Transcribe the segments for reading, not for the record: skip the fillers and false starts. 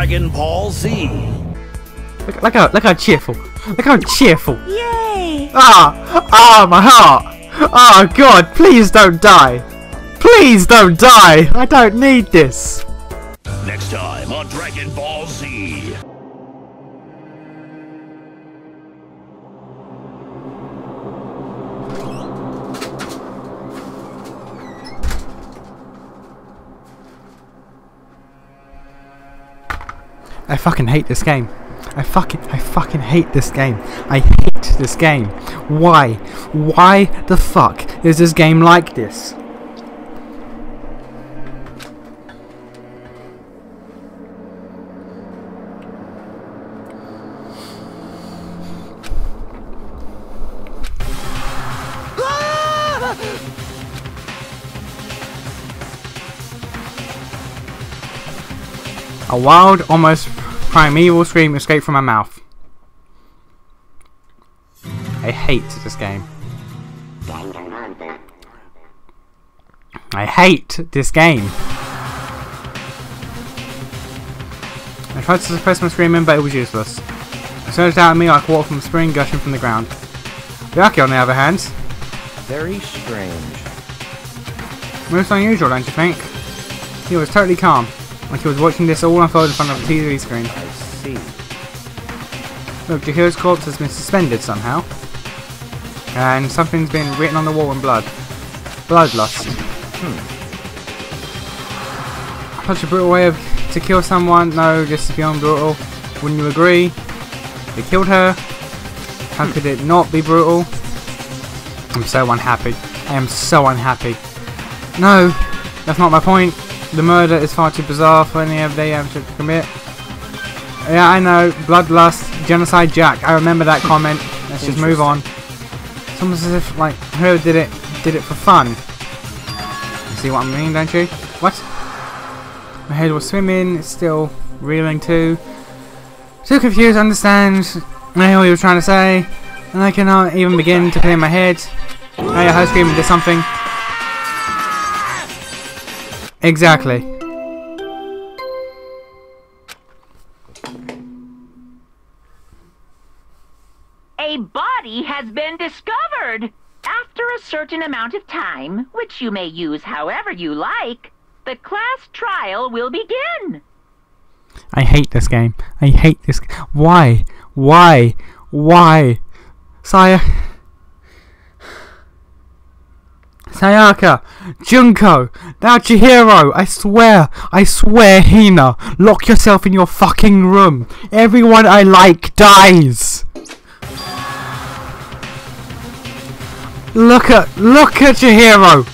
Dragon Ball Z. Look how cheerful. Look how cheerful. Yay! My heart. Oh God, please don't die. Please don't die. I don't need this. Next time on Dragon Ball Z. I fucking hate this game. I fucking hate this game. I hate this game. Why? Why the fuck is this game like this? A wild, almost primeval scream escaped from my mouth. I hate this game. I hate this game. I tried to suppress my screaming, but it was useless. It surged out at me like water from a spring gushing from the ground. Yaki, on the other hand, Very strange. most unusual, don't you think? He was totally calm, like he was watching this all unfold in front of a TV screen. I see. Look, Jahiro's corpse has been suspended somehow. And something's been written on the wall in blood. Bloodlust. Such a brutal way to kill someone. No, this is beyond brutal. Wouldn't you agree? They killed her. How could it not be brutal? I'm so unhappy. I am so unhappy. No, that's not my point. The murder is far too bizarre for any of them to commit. Yeah, I know. Bloodlust, genocide, Jack. I remember that comment. Let's just move on. It's almost as if, like, whoever did it for fun. You see what I mean, don't you? What? My head was swimming. It's still reeling too. Too confused to understand what he was trying to say, and I cannot even begin to clear my head. Oh yeah, her screaming did something. Exactly. A body has been discovered. After a certain amount of time, which you may use however you like, the class trial will begin. I hate this game. I hate this. Why? Why? Why? Sayaka, Junko, now Chihiro, I swear, Hina, lock yourself in your fucking room. Everyone I like dies. Look at Chihiro.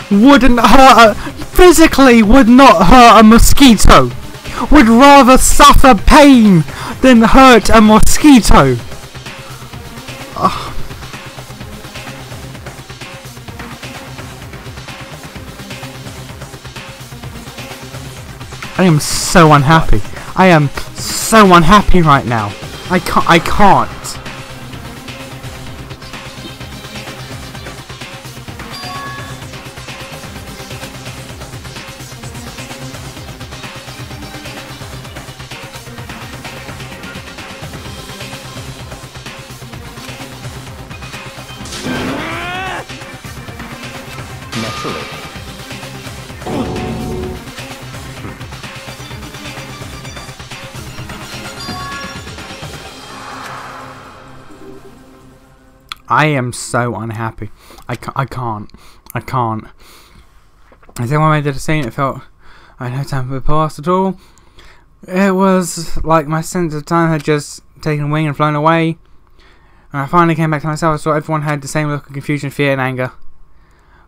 Wouldn't hurt physically would not hurt a mosquito. Would rather suffer pain than hurt a mosquito. Ugh. I am so unhappy. I am so unhappy right now. I can't. Naturally. I am so unhappy. I can't. As everyone made the scene, it felt I had no time for the past at all. It was like my sense of time had just taken wing and flown away. And I finally came back to myself. I saw everyone had the same look of confusion, fear and anger.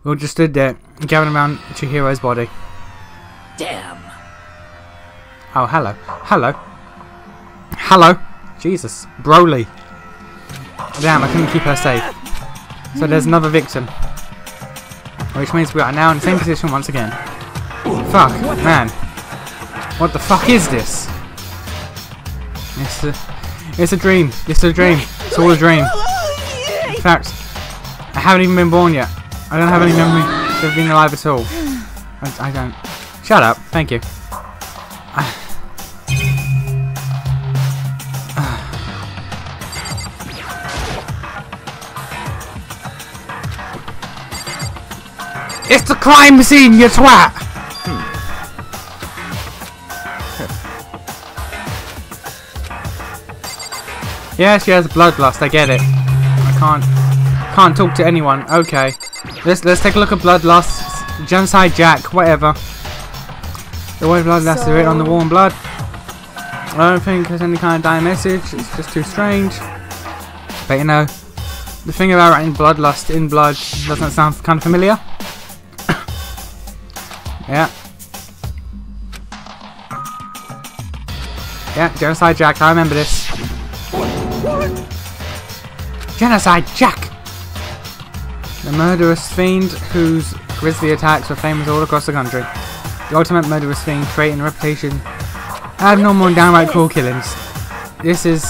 We all just stood there, gathering around Chihiro's body. Damn. Oh, hello. Hello. Hello. Jesus. Broly. Damn, I couldn't keep her safe. So there's another victim. Which means we are now in the same position once again. Fuck, man. What the fuck is this? It's a dream. It's a dream. It's all a dream. In fact, I haven't even been born yet. I don't have any memory of being alive at all. I don't. Shut up. Thank you. It's the crime scene, you twat! Yeah, she has bloodlust, I get it. I can't talk to anyone. Okay. Let's take a look at bloodlust. Genocide Jack, whatever. The word bloodlust is written on the wall in blood. I don't think there's any kind of dire message, it's just too strange. But you know, the thing about writing bloodlust in blood doesn't sound kind of familiar. Yeah. Yeah, Genocide Jack, I remember this. Genocide Jack! The murderous fiend whose grisly attacks were famous all across the country. The ultimate murderous fiend creating a reputation abnormal and downright cruel killings. This is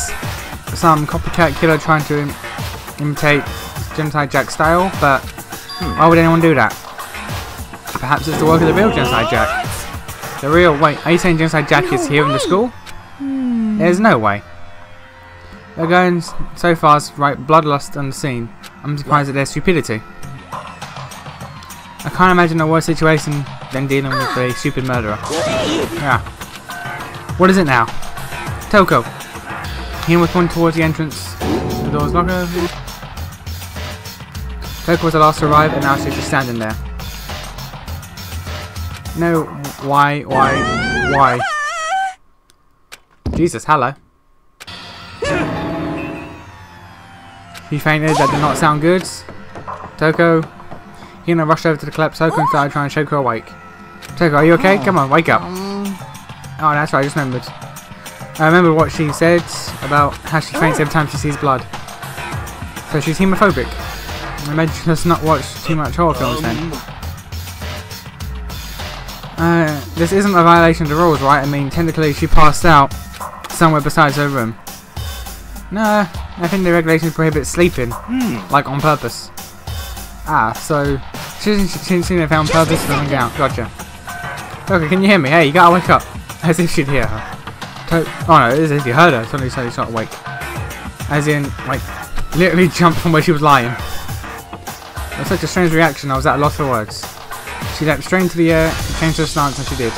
some copycat killer trying to imitate Genocide Jack's style, but why would anyone do that? Perhaps it's the work of the real Genocide Jack. The real... Wait, are you saying Genocide Jack is here in the school? There's no way. They're going so far as write bloodlust on the scene. I'm surprised at their stupidity. I can't imagine a worse situation than dealing with a stupid murderer. Yeah. What is it now? Toko. He was pointing towards the entrance. The door's locked. Toko was the last to arrive and now she's just standing there. No, why? Jesus, hello. He fainted, that did not sound good. Toko. He rushed over to the collapsed Toko and started trying to shake her awake. Toko, are you okay? Come on, wake up. Oh, that's right, I just remembered. I remember what she said about how she faints every time she sees blood. So she's hemophobic. I imagine she does not watch too much horror films then. This isn't a violation of the rules, right? I mean, technically she passed out somewhere besides her room. No, I think the regulations prohibit sleeping, like on purpose. Ah, so she didn't see it on purpose, doesn't count. Gotcha. Okay, can you hear me? Hey, you gotta wake up. As if she'd hear her. Oh no, it is as if you heard her. Suddenly she's not awake. As in, like, literally jumped from where she was lying. It was such a strange reaction, I was at a loss for words. She leapt straight into the air, she changed her stance, and she did.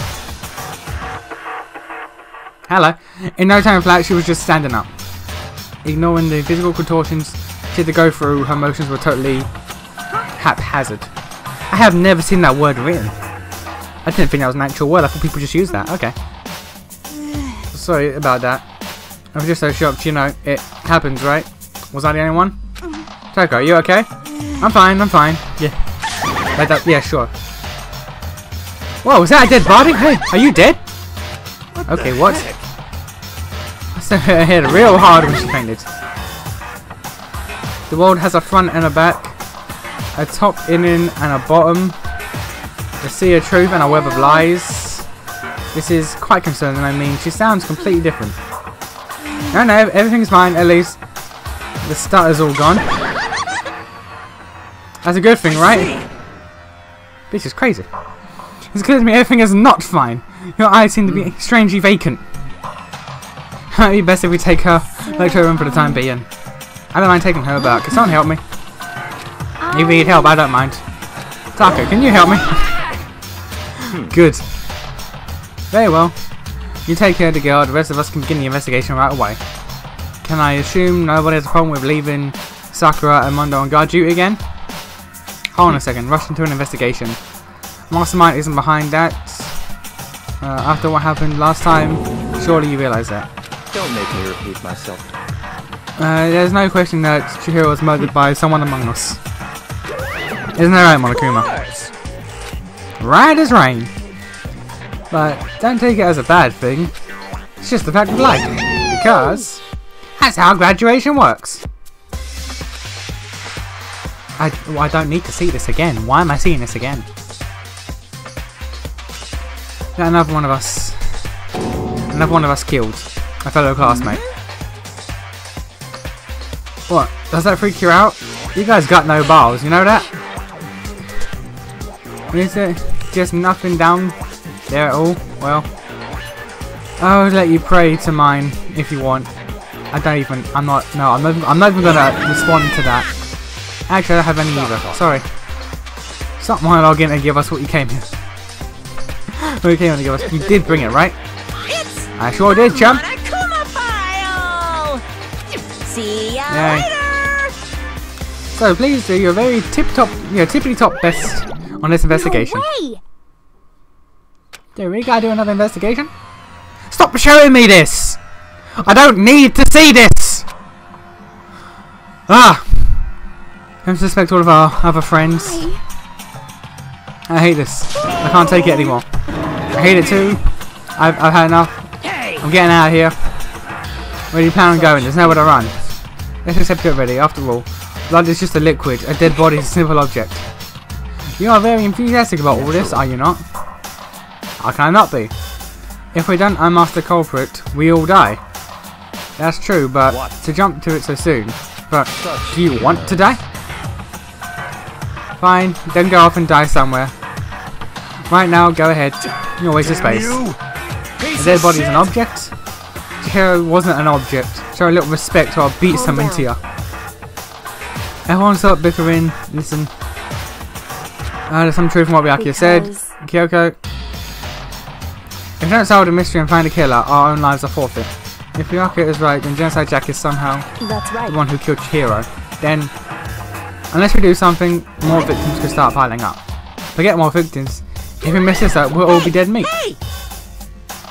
Hello. In no time flat, she was just standing up. Ignoring the physical contortions she had to go through, her motions were totally haphazard. I have never seen that word written. I didn't think that was an actual word, I thought people just used that. Okay. Sorry about that. I was just so shocked, you know, it happens, right? Was I the only one? Toko, are you okay? I'm fine. Yeah. Like that, yeah, sure. Whoa, was that a dead body? Hey, are you dead? Okay, what? I hit real hard when she fainted. The world has a front and a back, a top inning and a bottom, a sea of truth and a web of lies. This is quite concerning. I mean, she sounds completely different. No, everything's fine. At least the stutter's all gone. That's a good thing, right? This is crazy. It's clear to me everything is not fine. Your eyes seem to be strangely vacant. It might be best if we take her back to her room for the time being. I don't mind taking her back. Can someone help me? If you need help, I don't mind. Taka, can you help me? Good. Very well. You take care of the girl, the rest of us can begin the investigation right away. Can I assume nobody has a problem with leaving Sakura and Mondo on guard duty again? Hold on a second, rush into an investigation. Mastermind isn't behind that. After what happened last time, surely you realise that. Don't make me repeat myself. There's no question that Chihiro was murdered by someone among us. Isn't that right, Monokuma? Right as rain. But don't take it as a bad thing. It's just the fact of life. Because that's how graduation works. I don't need to see this again. Why am I seeing this again? Got another one of us. Another one of us killed. A fellow classmate. What? Does that freak you out? You guys got no balls, you know that? Is there just nothing down there at all? Well, I'll let you pray to mine if you want. I'm not even gonna respond to that. Actually, I don't have any either. Sorry. Stop monologuing and give us what you came here. What you came here to give us. You did bring it, right? I sure did, chump. See ya later. So please do your very tippity top best on this investigation. No way. Do we really gotta do another investigation? Stop showing me this! I don't need to see this! Ah! Don't suspect all of our other friends. I hate this. I can't take it anymore. I hate it too. I've had enough. I'm getting out of here. Where do you plan on going? There's nowhere to run. Let's accept it already. After all, blood is just a liquid. A dead body is a simple object. You are very enthusiastic about all this, are you not? How can I not be? If we don't unmask the culprit, we all die. That's true, but to jump to it so soon. But do you want to die? Fine, then go off and die somewhere. Right now, go ahead. You're a waste of space. A dead body is an object? Chihiro wasn't an object. Show a little respect or I'll beat some into you. Everyone stop bickering. Listen. There's some truth in what Byakuya said. Kyoko. If we don't solve the mystery and find the killer, our own lives are forfeit. If Byakuya is right, then Genocide Jack is somehow the one who killed Chihiro. Then, unless we do something, more victims could start piling up. Forget more victims. If we mess this up, we'll all be dead meat.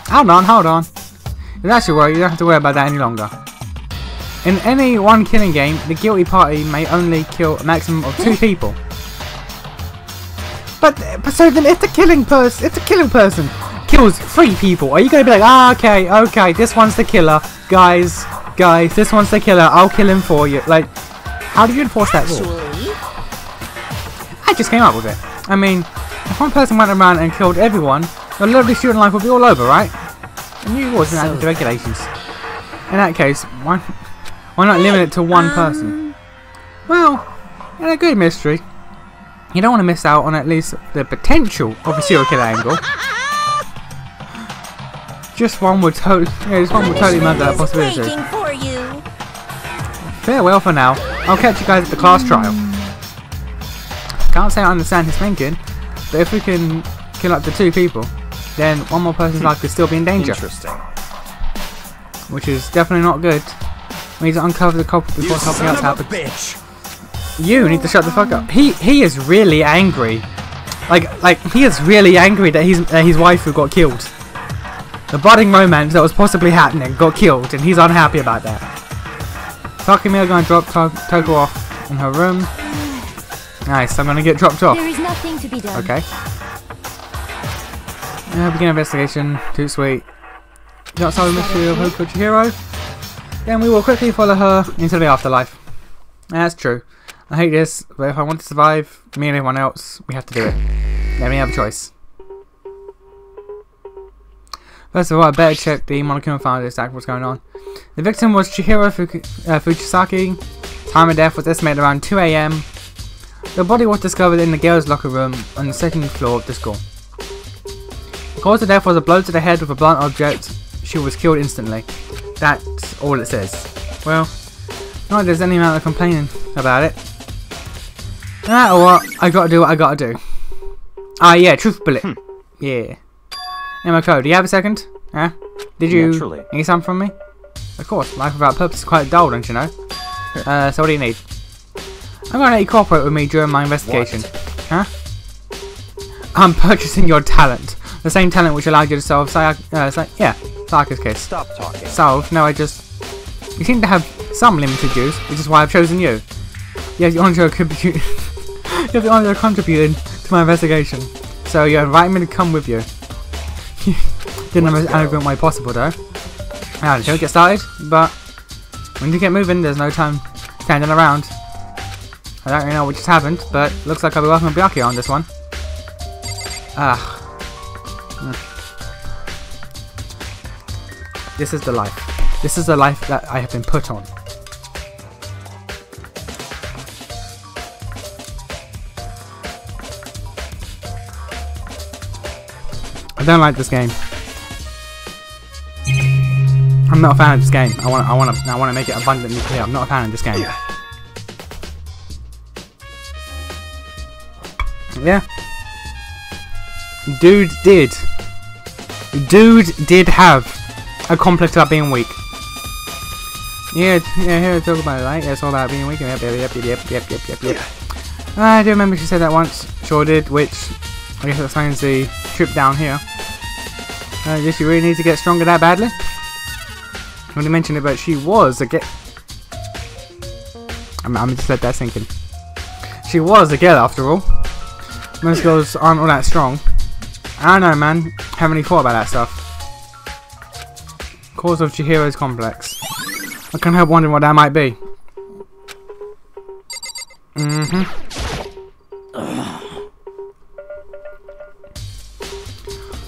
Hold on. If that's your worry, you don't have to worry about that any longer. In any one killing game, the guilty party may only kill a maximum of 2 people. But so then if the killing person kills 3 people, are you going to be like, okay, this one's the killer, guys, this one's the killer, I'll kill him for you. Like, how do you enforce that rule? I just came up with it. I mean, if one person went around and killed everyone, the lovely student life would be all over, right? And you wasn't added to regulations. In that case, why not limit it to 1 person? Well, in a good mystery, you don't want to miss out on at least the potential of a serial killer angle. Just one would totally make that a possibility. Farewell for now. I'll catch you guys at the class trial. Can't say I understand his thinking, but if we can kill up to 2 people, then 1 more person's life could still be in danger. Interesting. Which is definitely not good. We need to uncover the culprit before something else happens. You need to shut the fuck up. He is really angry. Like he is really angry that his wife who got killed. The budding romance that was possibly happening got killed, and he's unhappy about that. Takumi are going to drop Toko off in her room. Nice, I'm going to get dropped off. There is nothing to be done. Okay. Begin investigation. Too sweet. Not solve the mystery of who killed Chihiro. Then we will quickly follow her into the afterlife. That's true. I hate this, but if I want to survive, me and everyone else, we have to do it. Let me have a choice. First of all, I better check the Monokuma file to exactly what's going on. The victim was Chihiro Fujisaki. Time of death was estimated around 2 AM. The body was discovered in the girls' locker room on the 2nd floor of the school. The cause of death was a blow to the head with a blunt object. She was killed instantly. That's all it says. Well, not like there's any amount of complaining about it. No matter what, I gotta do what I gotta do. Ah, yeah, truth bullet. Yeah. Emma, do you have a second? Huh? Did you need something from me? Of course, life without purpose is quite dull, don't you know? So what do you need? I'm gonna let you cooperate with me during my investigation. Huh? I'm purchasing your talent. The same talent which allowed you to solve Sayaka's case. Stop talking. Solve? No, you seem to have some limited use, which is why I've chosen you. You have the honour of contributing to my investigation. So you're inviting me to come with you. Didn't have an elegant way possible though. Now until we get started, but when you get moving, there's no time standing around. I don't really know what just happened, but looks like I'll be working with Byakuya on this one. This is the life. This is the life that I have been put on. I don't like this game. I'm not a fan of this game. I want to make it abundantly clear. I'm not a fan of this game. Yeah. Dude did have a complex about being weak. Yeah, here to talk about it, right? Yeah, it's all about being weak. Yep. I do remember she said that once. Sure did, which I guess explains the trip down here. Did she really need to get stronger that badly? When you mentioned it, but she was I'm just let that sink in. She was a girl after all. Most girls aren't all that strong. I don't know, man. Haven't really thought about that stuff. Cause of Chihiro's complex. I can't help wondering what that might be.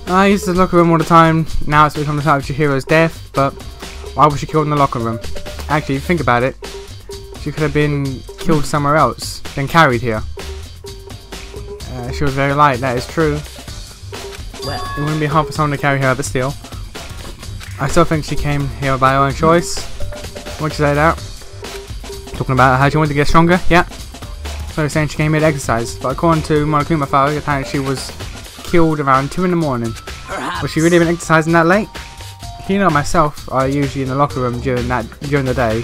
I used to the locker room all the time. Now it's become the type of Chihiro's death, but why was she killed in the locker room? Actually, think about it. She could have been killed somewhere else, then carried here. She was very light, that is true. It wouldn't be hard for someone to carry her, but still. I still think she came here by her own choice. What'd you say that? Talking about how she wanted to get stronger? Yeah. So saying she came here to exercise, but according to Monokuma file, apparently she was killed around 2 in the morning. Was she really even exercising that late? You know, myself are usually in the locker room during the day,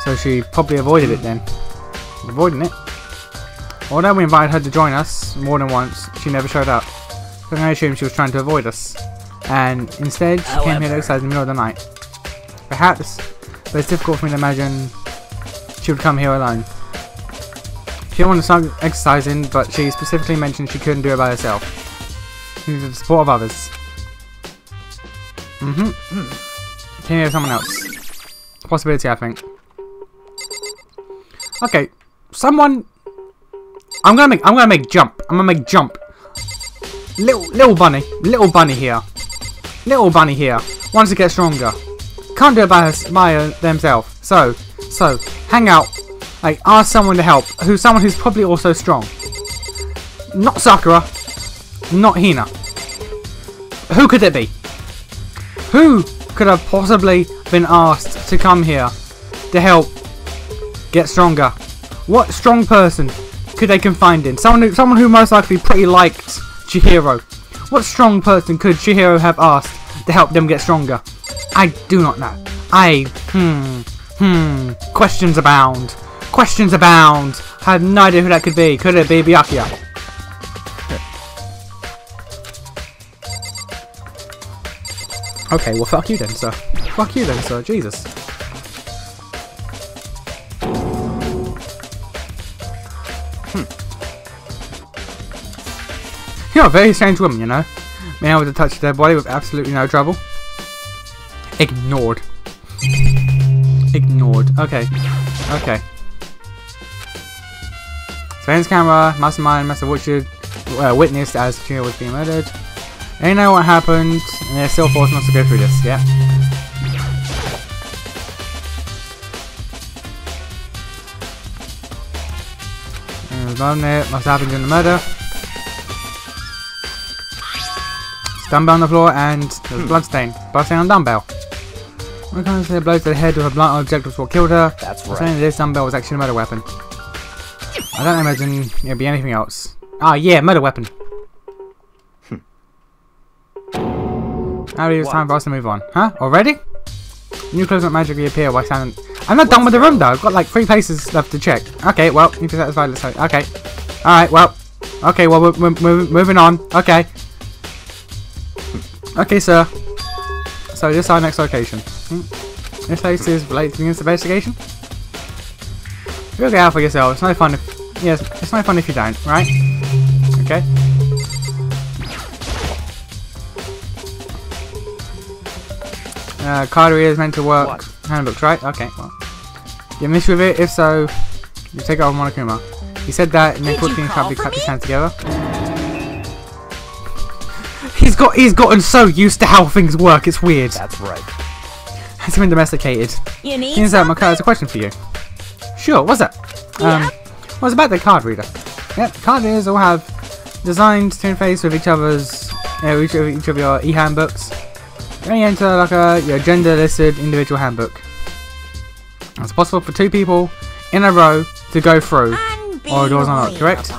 so she probably avoided it then. Avoiding it. Although we invited her to join us more than once, she never showed up. So I assume she was trying to avoid us, and instead she came here to exercise in the middle of the night. Perhaps, but it's difficult for me to imagine she would come here alone. She didn't want to start exercising, but she specifically mentioned she couldn't do it by herself. She needed the support of others. Came here with someone else. Possibility, I think. Okay, someone. I'm gonna make jump. Little bunny here. Little bunny here wants to get stronger. Can't do it by themselves. So hang out. Like, ask someone to help. Someone who's probably also strong. Not Sakura. Not Hina. Who could it be? Who could have possibly been asked to come here to help get stronger? What strong person could they find in? Someone who most likely pretty liked Chihiro. What strong person could Chihiro have asked to help them get stronger? I do not know. Questions abound. Questions abound. I have no idea who that could be. Could it be Byakuya? Okay, well fuck you then, sir. Fuck you then, sir. Jesus. You're a very strange woman, you know. Being able to touch their body with absolutely no trouble. Ignored. Okay. Surveillance camera, mastermind must have witnessed as Chihiro was being murdered. They know what happened, and they're still forcing us to go through this, yeah. It must have happened during the murder. Dumbbell on the floor, and there's a bloodstain. Bloodstain on dumbbell. When it comes to the blow to the head with a blunt object was what killed her. That's right. Saying this dumbbell was actually a murder weapon. I don't imagine it'd be anything else. Ah, yeah, murder weapon. Now it's time for us to move on. Huh? Already? New clues won't magically appear while standing. I'm not done with the room though. I've got like 3 places left to check. Okay, well, if you're satisfied, let's say. Okay. Alright, well. Okay, well, we're moving on. Okay. Okay, sir. So, this is our next location. This place is related to the investigation. You'll get out for yourself. It's no fun if. Yes, it's no fun if you don't, right? Okay. Card reader is meant to work. Handbooks, right? Okay, well. You miss with it? If so, you take it off Monokuma. He said that and then quickly and clapped his hands together. He's gotten so used to how things work, it's weird. That's right. Has been domesticated. You need Turns out Makai has a question for you. Sure, what's that? Well, it's about the card reader. Yep, card readers all have designed to interface with each other's, each of your e-handbooks. Then you enter like your gender-listed individual handbook. It's possible for 2 people in a row to go through, or doors are not correct.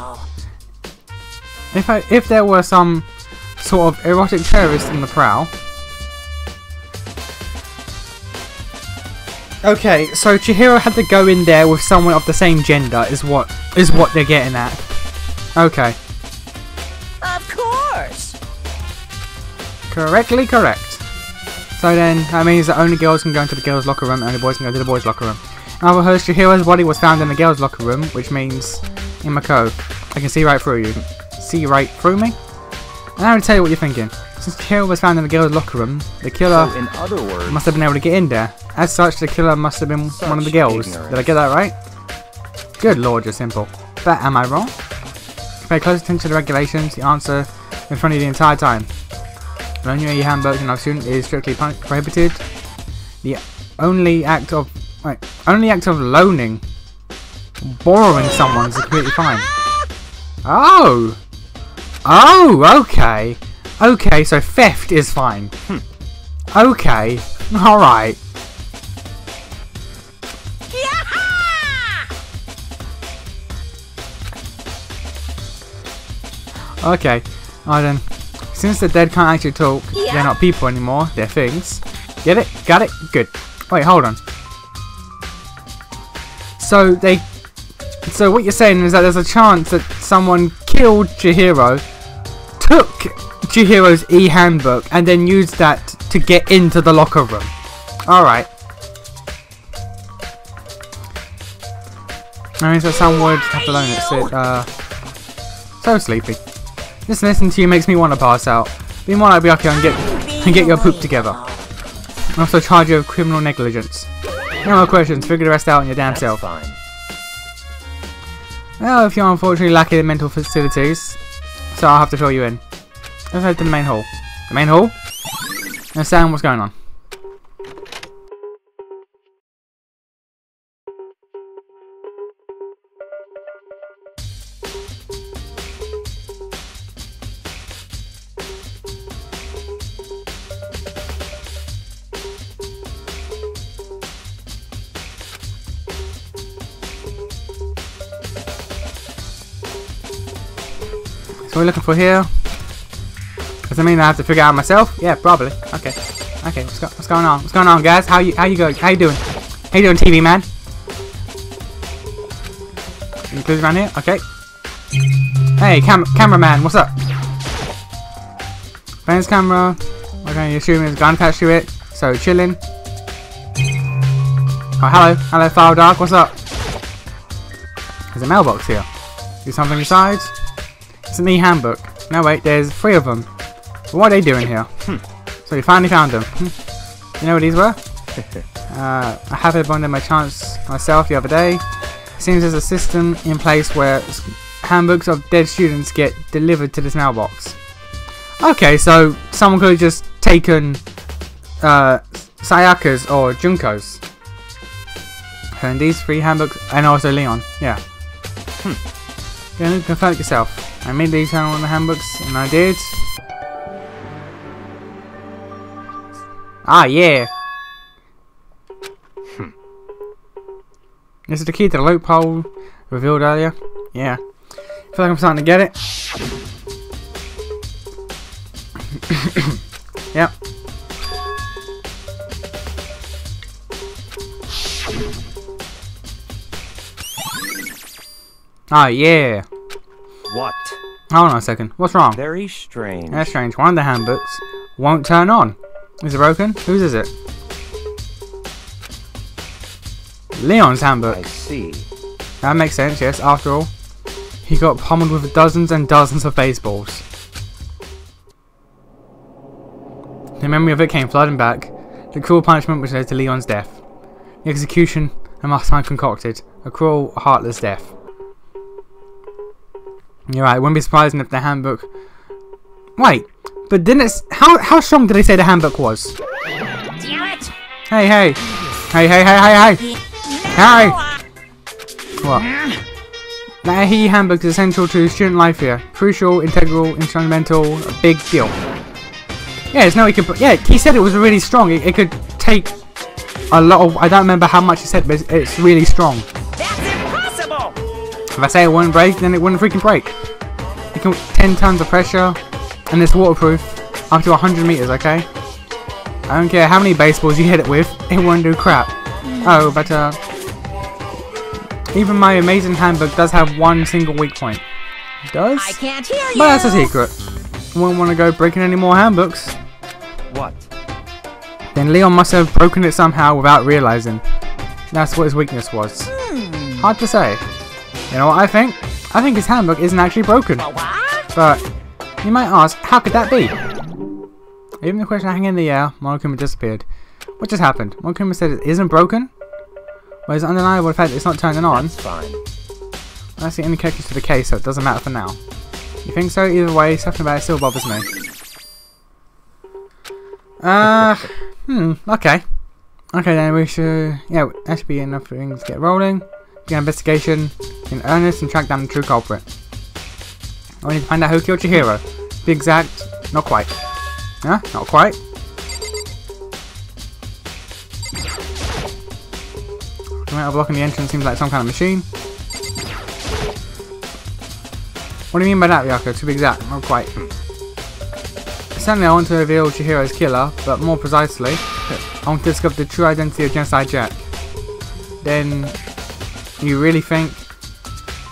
If there were some sort of erotic terrorist on the prowl. Okay, so Chihiro had to go in there with someone of the same gender, is what they're getting at. Okay. Of course. Correctly correct. So then, that means that only girls can go into the girls' locker room, and only boys can go to the boys' locker room. In other words, Chihiro's body was found in the girls' locker room, which means, Imako, I can see right through you. See right through me? And I'm going to tell you what you're thinking. Since Chihiro was found in the girls' locker room, the killer So in other words, must have been able to get in there. As such, the killer must have been one of the girls. ignorance. Did I get that right? Good lord, you're simple. But am I wrong? If you pay close attention to the regulations, the answer in front of you the entire time. Loaning a handbook to another student is strictly prohibited. The only act of loaning, borrowing someone's is completely fine. Oh, okay. Okay, so theft is fine. Okay, all right. Okay, alright then. Since the dead can't actually talk, they're not people anymore, they're things. Get it? Got it? Good. Wait, hold on. So what you're saying is that there's a chance that someone killed Chihiro, took Chihiro's e-handbook, and then used that to get into the locker room. Alright. That means that someone would have to loan it. So sleepy. Just listening to you makes me want to pass out. Be more like Byakuya and get your poop together. And also charge you with criminal negligence. No more questions, figure the rest out on your damn self. fine. Well, if you're unfortunately lacking in mental facilities, so I'll have to fill you in. Let's head to the main hall. The main hall? Understand what's going on. So we're looking for here. Does that mean I have to figure out myself? Yeah, probably. Okay. Okay, what's going on? What's going on, guys? How you going? How you doing? How you doing, TV man? Any clues around here? Okay. Hey, cameraman, what's up? Friend's camera. Okay, assuming there's a gun attached to it. So chilling. Oh, hello, File Dark. What's up? There's a mailbox here. Do something inside. It's an e-handbook. No wait, there's 3 of them. But what are they doing here? So you finally found them. You know what these were? I happened upon them by chance myself the other day. It seems there's a system in place where handbooks of dead students get delivered to this mailbox. Okay, so someone could have just taken Sayaka's or Junko's. And these 3 handbooks, and also Leon. Yeah. Go confirm it yourself. I made these on the handbooks, and I did. Ah, yeah. This is the key to the loophole revealed earlier. Yeah. I feel like I'm starting to get it. Yep. Ah, yeah. What? Hold on a second. What's wrong? Very strange. That's strange. One of the handbooks won't turn on. Is it broken? Whose is it? Leon's handbook. I see. That makes sense, yes. After all, he got pummeled with dozens and dozens of baseballs. The memory of it came flooding back. The cruel punishment which led to Leon's death. The execution a mastermind concocted. A cruel, heartless death. You're right, it wouldn't be surprising if the handbook... Wait, but didn't it... How strong did they say the handbook was? Damn it! Hey, hey! Hey, hey, hey, hey, hey! Hey! What? The HE handbook is essential to student life here. Crucial, integral, instrumental, a big deal. Yeah, there's no... Yeah, he said it was really strong. It could take a lot of... I don't remember how much he said, but it's really strong. That's impossible! If I say it wouldn't break, then it wouldn't freaking break. It taking 10 tons of pressure, and it's waterproof up to 100 meters. Okay. I don't care how many baseballs you hit it with, it won't do crap. Oh, but even my amazing handbook does have one single weak point. It does? I can't hear you. But that's a secret. Won't want to go breaking any more handbooks. What? Then Leon must have broken it somehow without realizing. That's what his weakness was. Hard to say. You know what I think? I think his handbook isn't actually broken. But you might ask, how could that be? Even the question hanging in the air, Monokuma disappeared. What just happened? Monokuma said it isn't broken? But it's undeniable the fact that it's not turning on. That's fine. That's the only character to the case, so it doesn't matter for now. You think so? Either way, something about it still bothers me. Okay. Okay then, we should... Yeah, that should be enough for things to get rolling. Get an investigation in earnest and track down the true culprit. I need to find out who killed Chihiro. To be exact, not quite. Huh? Not quite. The amount of blocking the entrance seems like some kind of machine. What do you mean by that, Ryako? To be exact, not quite. Certainly I want to reveal Chihiro's killer, but more precisely, I want to discover the true identity of Genocide Jack. Then, you really think,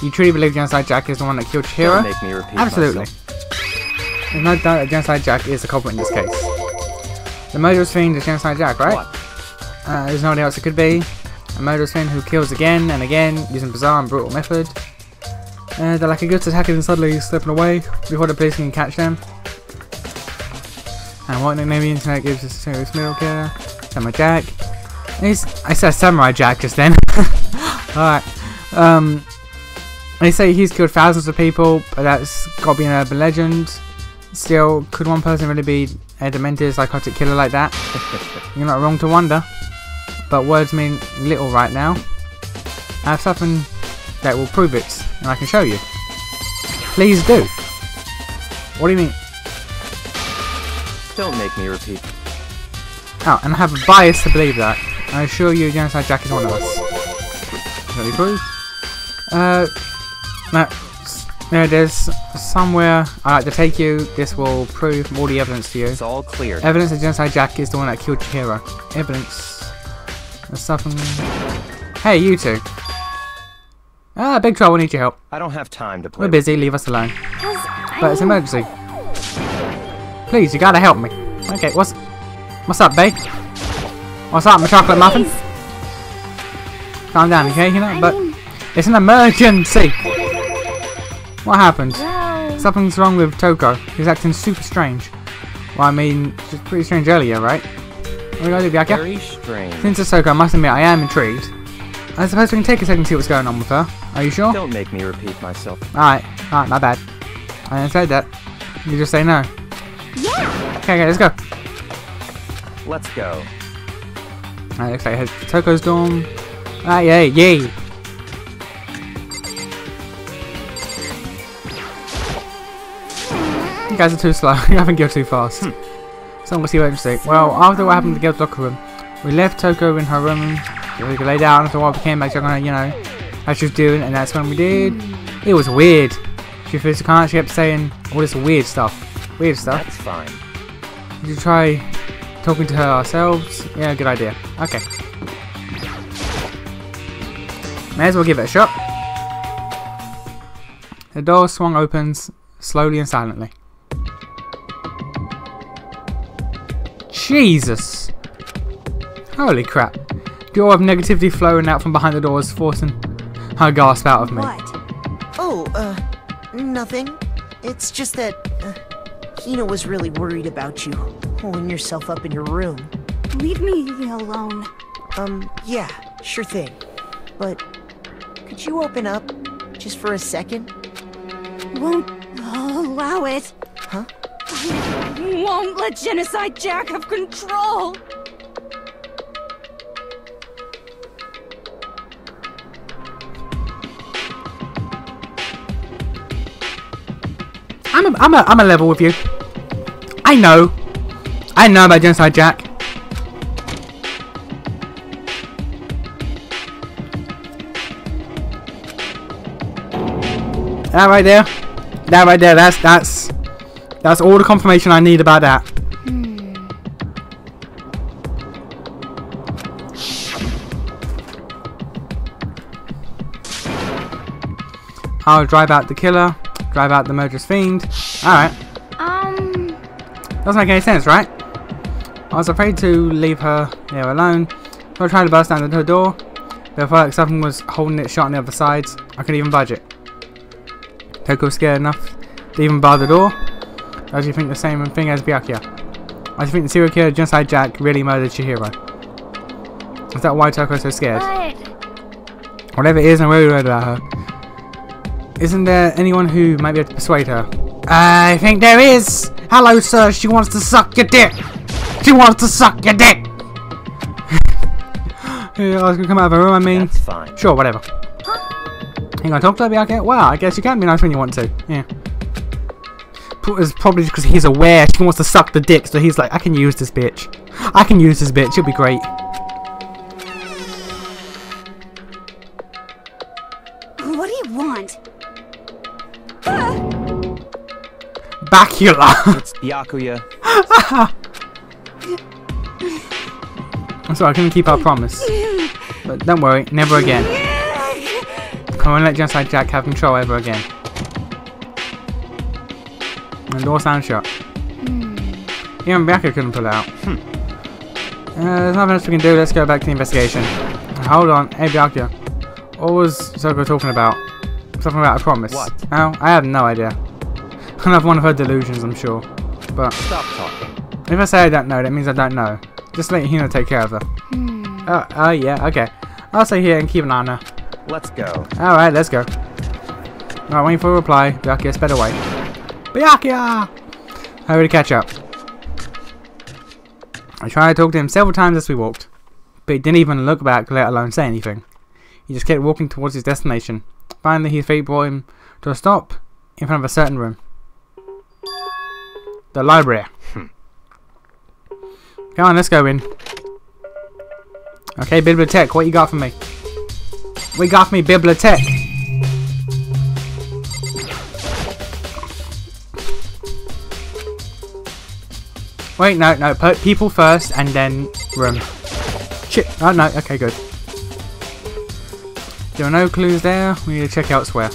you truly believe Genocide Jack is the one that killed Chihiro? Don't make me repeat Absolutely. myself. There's no doubt that Genocide Jack is the culprit in this case. The murderous fiend is Genocide Jack, right? What? There's nobody else it could be. A murderous fiend who kills again and again using bizarre and brutal method. They're like a good attacker and suddenly slipping away before the police can catch them. And what nickname the internet gives us a serious serial killer? Samurai Jack. I said Samurai Jack just then. Alright. They say he's killed thousands of people, but that's gotta be an urban legend. Still, could one person really be a demented psychotic killer like that? You're not wrong to wonder. But words mean little right now. I have something that will prove it, and I can show you. Please do. What do you mean? Don't make me repeat. Oh, and I have a bias to believe that. I assure you, Genocide Jack is one of us. Can we prove? No. There's somewhere I'd like to take you. This will prove all the evidence to you. It's all clear. Evidence that Genocide Jack is the one that killed Chihiro. Evidence. There's something. Hey, you two. Big trouble, need your help. I don't have time to play. We're busy, leave us alone. But it's an emergency. Please, you gotta help me. Okay, what's up, babe? What's up, my chocolate muffin? Calm down, okay? You know, but it's an emergency. What happened? Something's wrong with Toko. He's acting super strange. Well, I mean, she's pretty strange earlier, right? What are we gonna do, Byaka? Very strange. Since it's Toko, I must admit I am intrigued. I suppose we can take a second to see what's going on with her. Are you sure? Don't make me repeat myself. Alright, my bad. I didn't say that. You just say no. Yeah. Okay, let's go. Let's go. Alright, looks like I head to Toko's dorm. Yay. You guys are too slow. You haven't go too fast. So we'll see what interesting. Well, after what happened to the girls' locker room, we left Toko in her room. We could lay down after a while. We came back, checking on her, you know, how she was doing, and that's when we did. It was weird. She refused to come. She kept saying all this weird stuff. Weird stuff. That's fine. Did you try talking to her ourselves? Yeah, good idea. Okay. May as well give it a shot. The door swung open slowly and silently. Jesus! Holy crap. The aura of negativity flowing out from behind the doors, forcing her gasp out of me. What? Oh, nothing. It's just that, Hina was really worried about you, holding yourself up in your room. Leave me alone. Yeah, sure thing. But, could you open up, just for a second? Won't allow it. Huh? I won't let Genocide Jack have control. I'm a level with you. I know about Genocide Jack. That right there, That right there, that's all the confirmation I need about that. I'll drive out the killer, drive out the murderous fiend. Alright. Doesn't make any sense, right? I was afraid to leave her there alone, so I tried to burst down her door, but I felt like something was holding it shut on the other side. I couldn't even budge it. Toko was scared enough to even bar the door. Does you think the same thing as Byakuya? I think the serial killer Genocide Jack really murdered Chihiro. Is that why Toko's so scared? Whatever it is, I'm really worried about her. Isn't there anyone who might be able to persuade her? I think there is! Hello, sir, she wants to suck your dick! She wants to suck your dick! Yeah, I was gonna come out of her room, I mean. That's fine. Sure, whatever. You gonna talk to her, Byakuya? Well, I guess you can be nice when you want to. Yeah. It's probably because he's aware she wants to suck the dick, so he's like, I can use this bitch. I can use this bitch, it'll be great. What do you want? Bacula! It's Byakuya. I'm sorry, I couldn't keep our promise. But don't worry, never again. I won't let Genocide Jack have control ever again. The door sounds shut. Even Byakuya couldn't pull it out. There's nothing else we can do, let's go back to the investigation. Hold on, hey Byakuya. What was Soko talking about? Something about a promise. What? Oh, I have no idea. Another one of her delusions, I'm sure. But Stop talking. if I say I don't know, that means I don't know. Just let Hina take care of her. Yeah, okay. I'll stay here and keep an eye on her. Let's go. Alright, let's go. Alright, waiting for a reply. Byakuya, sped away. Byakuya! Hurry to catch up. I tried to talk to him several times as we walked, but he didn't even look back, let alone say anything. He just kept walking towards his destination. Finally, his feet brought him to a stop in front of a certain room. The library. Come on, let's go in. Okay, bibliothèque, what you got for me? What you got for me, bibliothèque? Wait, no, put people first and then room. Shit, oh no, okay, good. There are no clues there, we need to check elsewhere.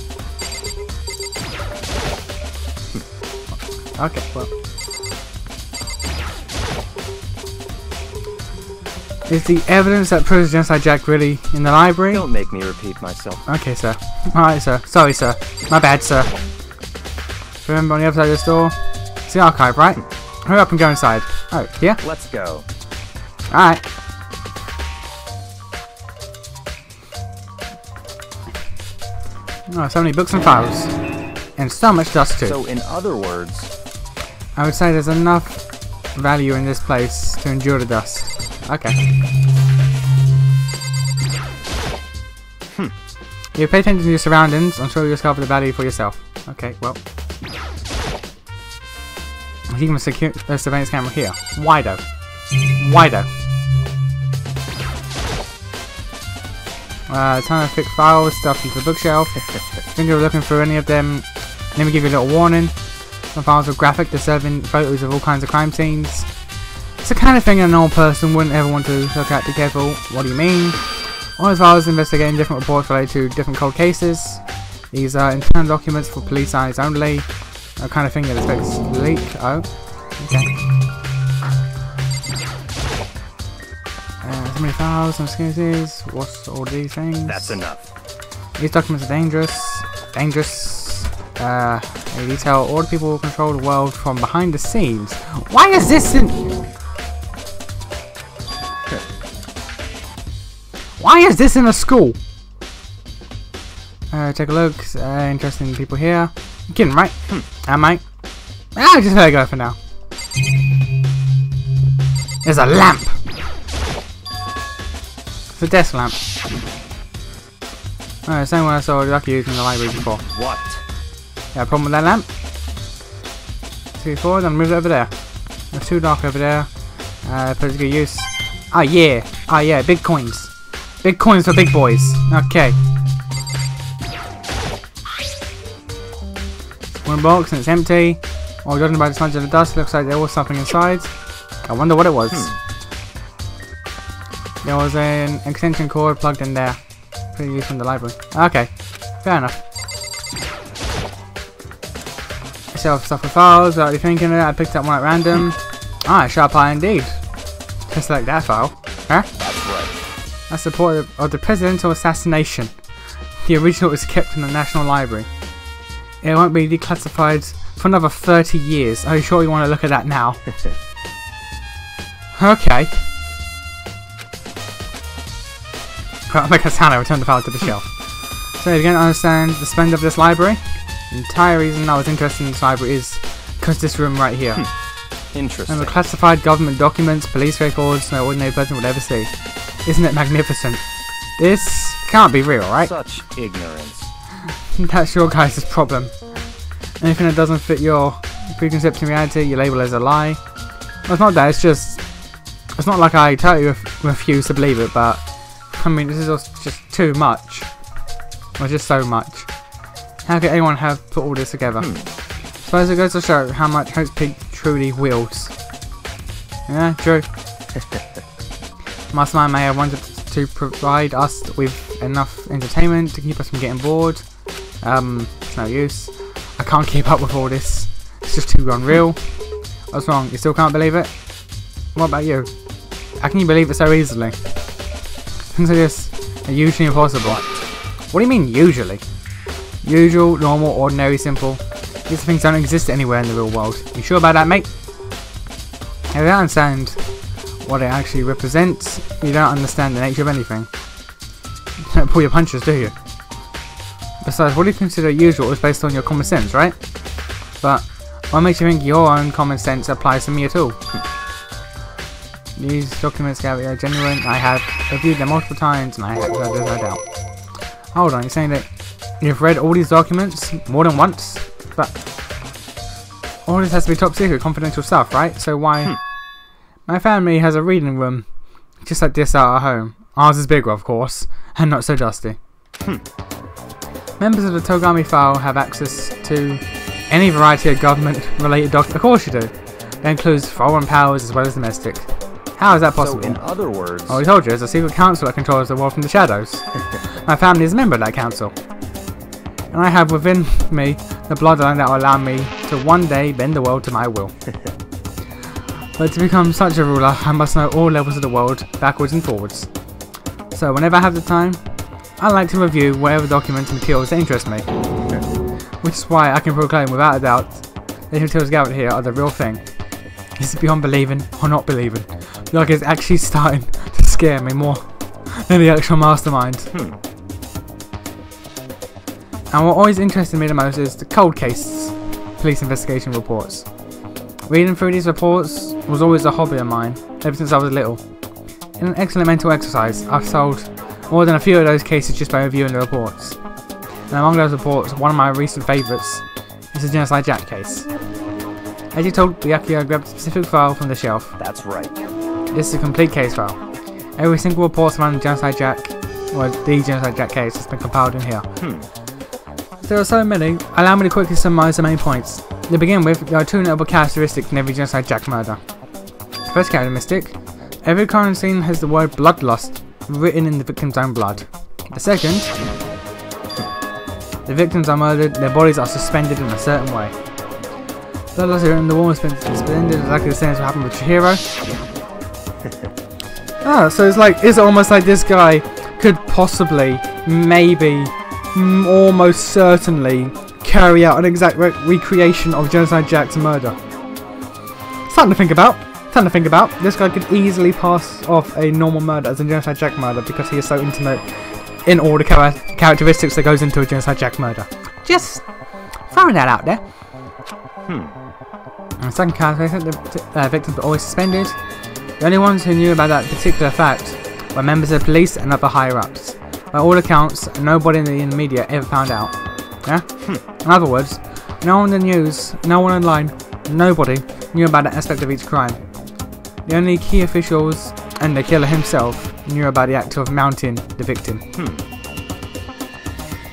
Okay, well. Is the evidence that proves Genocide Jack really in the library? Don't make me repeat myself. Okay, sir. Alright, sir. Sorry, sir. My bad, sir. Remember on the other side of this door? It's the archive, right? Hurry up and go inside. Oh, here? Let's go. Alright. Oh, so many books and files. And so much dust too. So, in other words, I would say there's enough value in this place to endure the dust. Okay. If you pay attention to your surroundings, I'm sure you'll discover the value for yourself. Okay, well. There's even a surveillance camera here. Why though? Why though? A ton of thick files stuffed into the bookshelf. Think you're looking through any of them. Let me give you a little warning. Some files are graphic, disturbing photos of all kinds of crime scenes. It's the kind of thing a normal person wouldn't ever want to look at. Be careful. What do you mean? All those files investigating different reports related to different cold cases. These are internal documents for police eyes only. The kind of thing that expects to leak. Oh, okay. So many files, some excuses. What's all these things? that's enough. These documents are dangerous. They detail all the people who control the world from behind the scenes. Why is this in... Why is this in a school? Take a look. Interesting people here. You're kidding, right? Am I? Ah, just let it go for now. There's a lamp. It's a desk lamp. Alright, same one I saw Lucky using in the library before. What? Yeah, problem with that lamp? 2 forward and move it over there. It's too dark over there. Put it to good use. Oh yeah. Oh yeah, big coins. Big coins for big boys. Okay. One box and it's empty. Or judging by the smudge of the dust, looks like there was something inside. I wonder what it was. There was an extension cord plugged in there. Pretty used from the library. Okay, fair enough. Shelf stuff with files, without really thinking of it, I picked up one at random. Ah, sharp eye indeed. Just like that file. Huh? That's right. That's the report of the presidential assassination. The original is kept in the National Library. It won't be declassified for another 30 years. Are you sure you want to look at that now? Okay. I'll make a sound, I return the file to the shelf. So if you don't understand the splendor of this library, the entire reason I was interested in this library is because this room right here. Interesting. And the classified government documents, police records, no ordinary person would ever see. Isn't it magnificent? This can't be real, right? Such ignorance. That's your guys' problem. Anything that doesn't fit your preconception reality, you label as a lie. Well, it's not that, it's just... It's not like I totally refuse to believe it, but... I mean, this is just too much. Well, just so much. How could anyone have put all this together? Suppose it goes to show how much Hope's Pig truly wields. Yeah, true. Mastermind may have wanted to provide us with enough entertainment to keep us from getting bored. It's no use. I can't keep up with all this. It's just too unreal. What's wrong? You still can't believe it? What about you? How can you believe it so easily? Things like this are usually impossible. What do you mean, usually? Usual, normal, ordinary, simple. These things don't exist anywhere in the real world. You sure about that, mate? If you don't understand what it actually represents, you don't understand the nature of anything. You don't pull your punches, do you? Besides, what do you consider usual is based on your common sense, right? But what makes you think your own common sense applies to me at all? These documents are genuine. I have reviewed them multiple times and I have no doubt. Hold on, you're saying that you've read all these documents more than once? But all this has to be top secret, confidential stuff, right? So why... My family has a reading room just like this at our home. Ours is bigger, of course, and not so dusty. Members of the Togami file have access to any variety of government-related documents. Of course you do. That includes foreign powers as well as domestic. How is that possible? So in other words... Oh, I told you, there's a secret council that controls the world from the shadows. My family is a member of that council. And I have within me the bloodline that will allow me to one day bend the world to my will. But to become such a ruler, I must know all levels of the world, backwards and forwards. So whenever I have the time, I like to review whatever documents and materials that interest me. Which is why I can proclaim without a doubt that the materials gathered here are the real thing. Is it beyond believing or not believing? Like it's actually starting to scare me more than the actual mastermind. And what always interested me the most is the cold case police investigation reports. Reading through these reports was always a hobby of mine ever since I was little. In an excellent mental exercise, I've solved more than a few of those cases just by reviewing the reports. And among those reports, one of my recent favourites is the Genocide Jack case. As you told Byakuya, I grabbed a specific file from the shelf. That's right. This is a complete case file. Every single report surrounding Genocide Jack, or the Genocide Jack case, has been compiled in here. There are so many, allow me to quickly summarise the main points. To begin with, there are two notable characteristics in every Genocide Jack murder. First characteristic, every crime scene has the word bloodlust written in the victim's own blood. The second, the victims are murdered, their bodies are suspended in a certain way. Bloodlust written in the wall has been suspended, exactly the same as what happened with Chihiro. So it's almost like this guy could possibly, maybe, almost certainly carry out an exact recreation of Genocide Jack's murder. Something to think about. This guy could easily pass off a normal murder as a Genocide Jack murder because he is so intimate in all the characteristics that goes into a Genocide Jack murder. Just throwing that out there. And the second characteristic, the victims were always suspended. The only ones who knew about that particular fact were members of the police and other higher-ups. By all accounts, nobody in the media ever found out. Yeah? In other words, no one in the news, no one online, nobody knew about that aspect of each crime. The only key officials and the killer himself knew about the act of mounting the victim.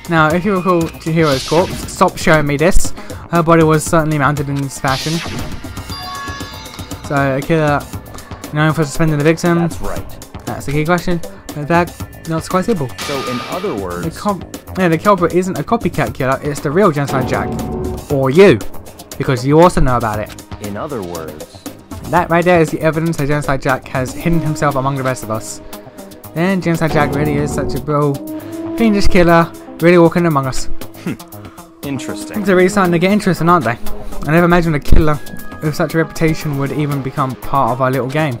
Now, if you recall Chihiro's corpse, stop showing me this. her body was certainly mounted in this fashion. So a killer known for suspending the victim. That's right. That's the key question. That's quite simple. So in other words, The culprit isn't a copycat killer, it's the real Genocide Jack. Or you. Because you also know about it. in other words, That right there is the evidence that Genocide Jack has hidden himself among the rest of us. Then Genocide Jack really is such a bro, fiendish killer, really walking among us. interesting. Things are really starting to get interesting, aren't they? I never imagined a killer with such a reputation would even become part of our little game.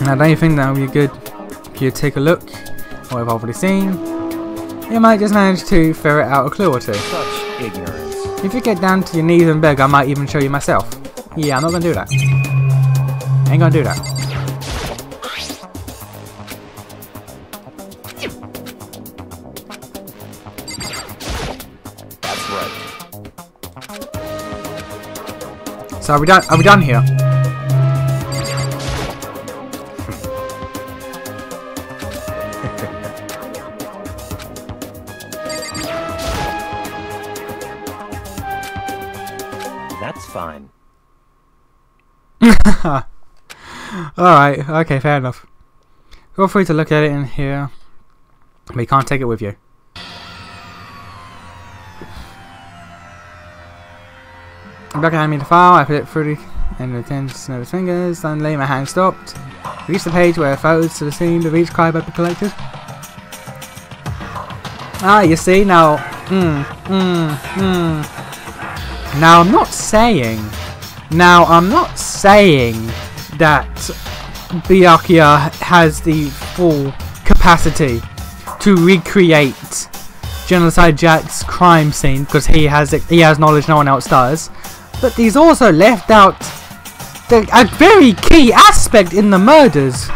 Now, don't you think that would be good if you take a look at what I've already seen? You might just manage to ferret out a clue or two. Such ignorance. If you get down to your knees and beg, I might even show you myself. Yeah, I'm not gonna do that. Ain't gonna do that. That's right. So are we done? Are we done here? That's fine. Alright, okay, fair enough. Feel free to look at it in here. But you can't take it with you. Back hand me the file, I put it through the end of the tens of his fingers, suddenly my hand stopped. Reached the page where photos to the scene of each crime had been collected. Ah, you see, now... Now, I'm not saying that Byakuya has the full capacity to recreate Genocide Jack's crime scene because he has knowledge no one else does. But he's also left out a very key aspect in the murders,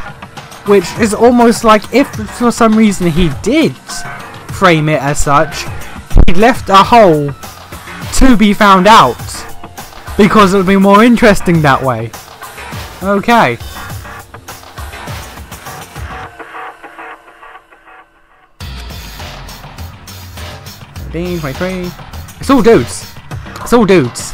which is almost like if for some reason he did frame it as such, he left a hole to be found out, because it would be more interesting that way. Okay. Dean 23. It's all dudes. It's all dudes.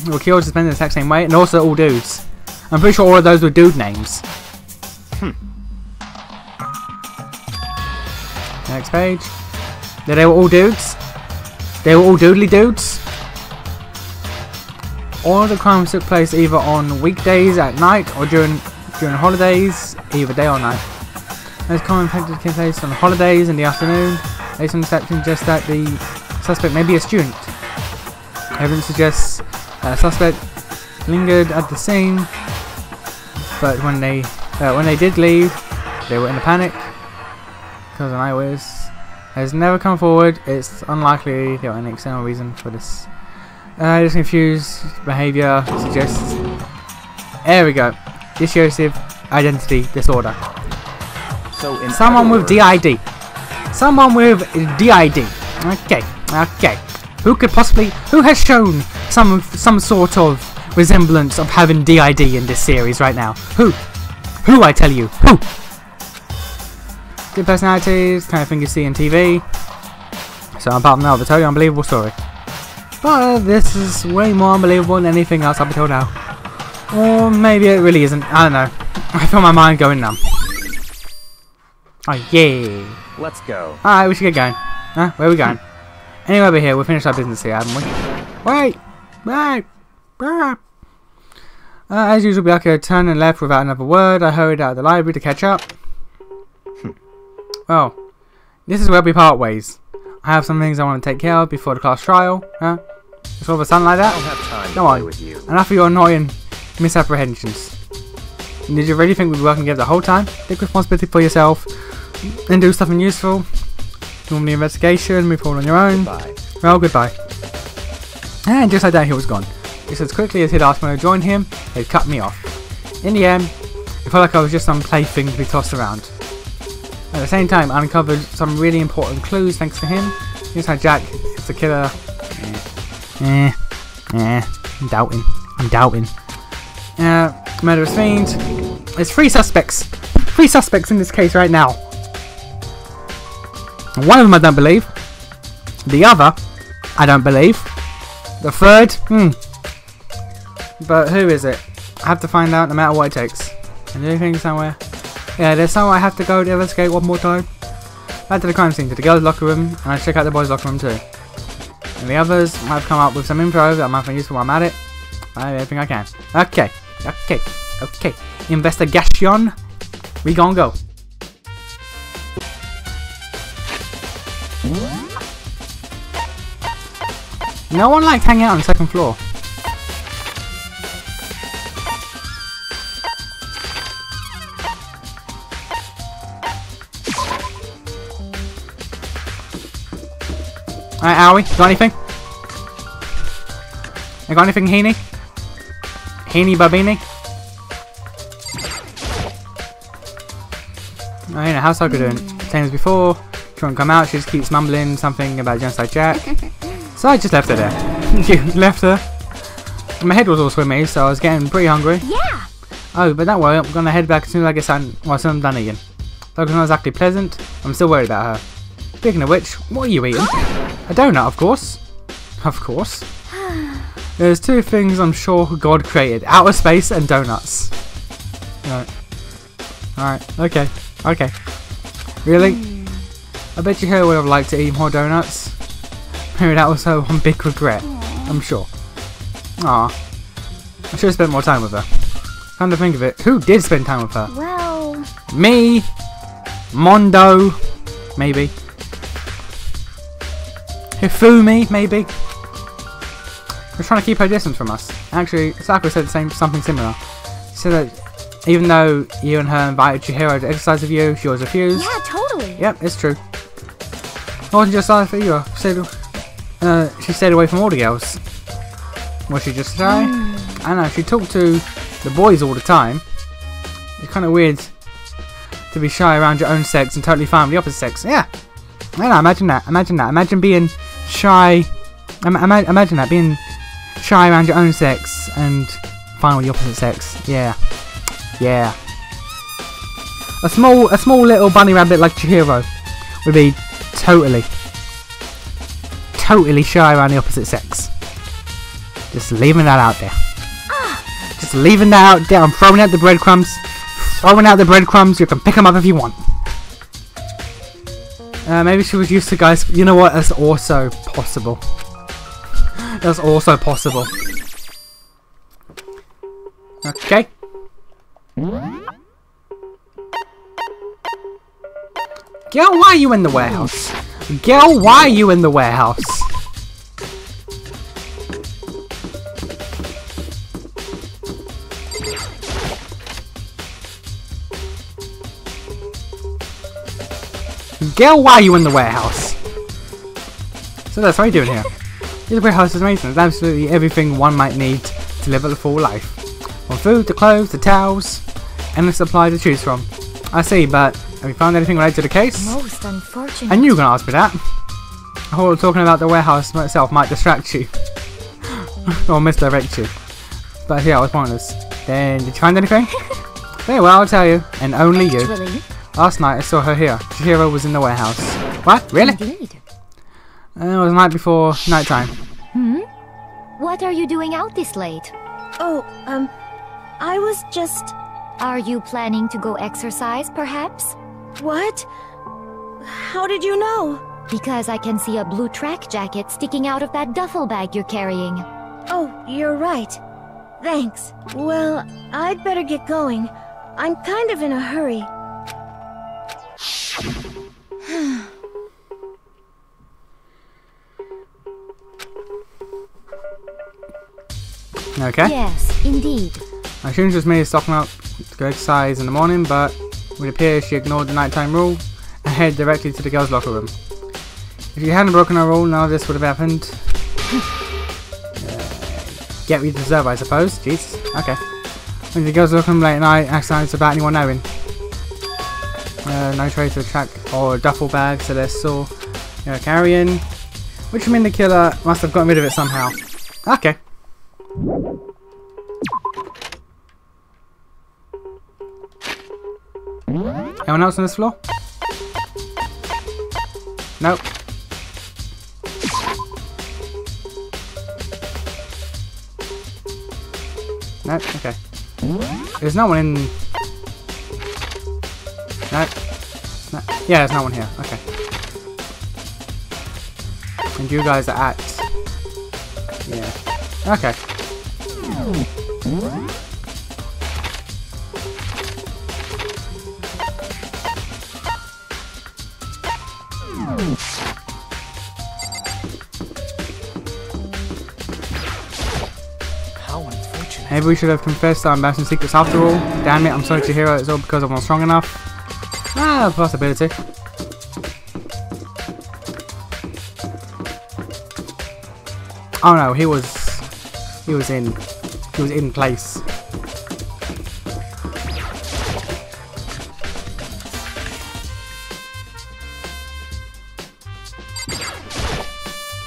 Were killed suspended the exact same way, and also all dudes. I'm pretty sure all of those were dude names. Next page. They were all dudes. They were all doodly dudes. All of the crimes took place either on weekdays at night or during holidays, either day or night. Most common offences took place on holidays in the afternoon. Based on deception suggests that the suspect may be a student. Evidence suggests that a suspect lingered at the scene, but when they did leave, they were in a panic. Because an eyewitness has never come forward, it's unlikely there were any external reason for this. This confused behaviour suggests. There we go. Dissociative identity disorder. So in Someone other with words, DID. Someone with DID. Okay. Okay. Who has shown some sort of resemblance of having DID in this series right now? Who? Who, I tell you? Who? Good personalities, kind of thing you see in TV. So apart from that, I'll tell you an unbelievable story. But this is way more unbelievable than anything else up until now. Or maybe it really isn't. I don't know. I feel my mind going numb. Oh yeah. let's go. Alright, we should get going. Huh? Where are we going? Anyway, over here. We've finished our business here, haven't we? Wait! Wait! As usual, Byakuya turned and left without another word. I hurried out of the library to catch up. Well, this is where we part ways. I have some things I want to take care of before the class trial. Huh? Just all of a sudden like I don't that? have time to Come play on. with you. Enough of your annoying misapprehensions. Did you really think we'd be working together the whole time? Take responsibility for yourself and do something useful. Normal the investigation, move forward on your own. Bye. Well, goodbye. And just like that, he was gone. Just as quickly as he'd asked me to join him, he'd cut me off. In the end, it felt like I was just some plaything to be tossed around. At the same time, I uncovered some really important clues thanks to him. Inside Jack is the killer. I'm doubting. Murderous fiend. There's 3 suspects. 3 suspects in this case right now. One of them I don't believe. The other, I don't believe. The third, But who is it? I have to find out no matter what it takes. Is there anything somewhere? Yeah, there's somewhere I have to go to investigate one more time. Back to the crime scene, to the girls' locker room, and I check out the boys' locker room too. And the others might have come up with some info that might be useful while I'm at it. I do everything I can. Okay. Investigation. We gon' go. No one likes hanging out on the 2nd floor. Alright, Owie, got anything? You got anything, Heaney? Heaney Babini? Oh, you know, how's Soccer doing? Same as before. She won't come out, she just keeps mumbling something about Genocide Jack. So I just left her there. You left her? My head was all swimmy, so I was getting pretty hungry. Yeah. Oh, but don't worry, I'm gonna head back as soon as I get something, well, as soon as I'm done eating. Though it's not exactly pleasant, I'm still worried about her. Speaking of which, what are you eating? A donut, of course. Of course. There's 2 things I'm sure God created. Outer space and donuts. Right. Alright, okay. Really? I bet you her would have liked to eat more donuts. Maybe that was her one big regret. I'm sure. Aw. I should have spent more time with her. Come to think of it, who did spend time with her? Well... Me? Mondo? Maybe. Hifumi, maybe. We're trying to keep her distance from us. Actually, Sakura said something similar. She said that even though you and her invited Chihiro to exercise with you, she always refused. Yeah, totally. Yep, it's true. It wasn't just that for you. She stayed away from all the girls. Was she just shy? I know, she talked to the boys all the time. It's kind of weird to be shy around your own sex and totally fine with the opposite sex. Yeah. I know, imagine that. Imagine being shy. Imagine that, being shy around your own sex and fine with the opposite sex. Yeah. A small little bunny rabbit like Chihiro would be totally shy around the opposite sex. Just leaving that out there. Just leaving that out there. I'm throwing out the breadcrumbs. You can pick them up if you want. Maybe she was used to guys. You know what? That's also possible. Okay. Girl, why are you in the warehouse? So that's what are you doing here? This warehouse is amazing. It's absolutely everything one might need to live a full life. From food to clothes to towels, and a supply to choose from. I see, but have you found anything related to the case? Most unfortunate. I knew you were going to ask me that. I thought talking about the warehouse itself might distract you. Or misdirect you. But yeah, I was pointless. Then, did you find anything? Very well, I'll tell you. And only you. Actually, Last night I saw her here. Chihiro was in the warehouse. What? Really? indeed. It was the night before nighttime. What are you doing out this late? Oh, I was just... Are you planning to go exercise, perhaps? What? How did you know? Because I can see a blue track jacket sticking out of that duffel bag you're carrying. Oh, you're right. Thanks. Well, I'd better get going. I'm kind of in a hurry. Okay. Yes, indeed. I assume she was merely stocking up to go exercise in the morning, but it would appear she ignored the nighttime rule and headed directly to the girls' locker room. If you hadn't broken her rule, none of this would have happened. Get what you deserve, I suppose. Jesus. Okay. When the girls' locker room late at night, exercise without anyone knowing. No trace of track or duffel bag, so they're still carrying. Which would mean the killer must have gotten rid of it somehow. Okay. Anyone else on this floor? Nope. Nope, okay. There's no one in... Nope. No. Yeah, there's no one here. Okay. And you guys are at... Yeah. Okay. How unfortunate. Maybe we should have confessed our embarrassing secrets after all. Damn it, I'm sorry to hear it. It's all because I'm not strong enough. Ah, possibility. Oh no, he was in place.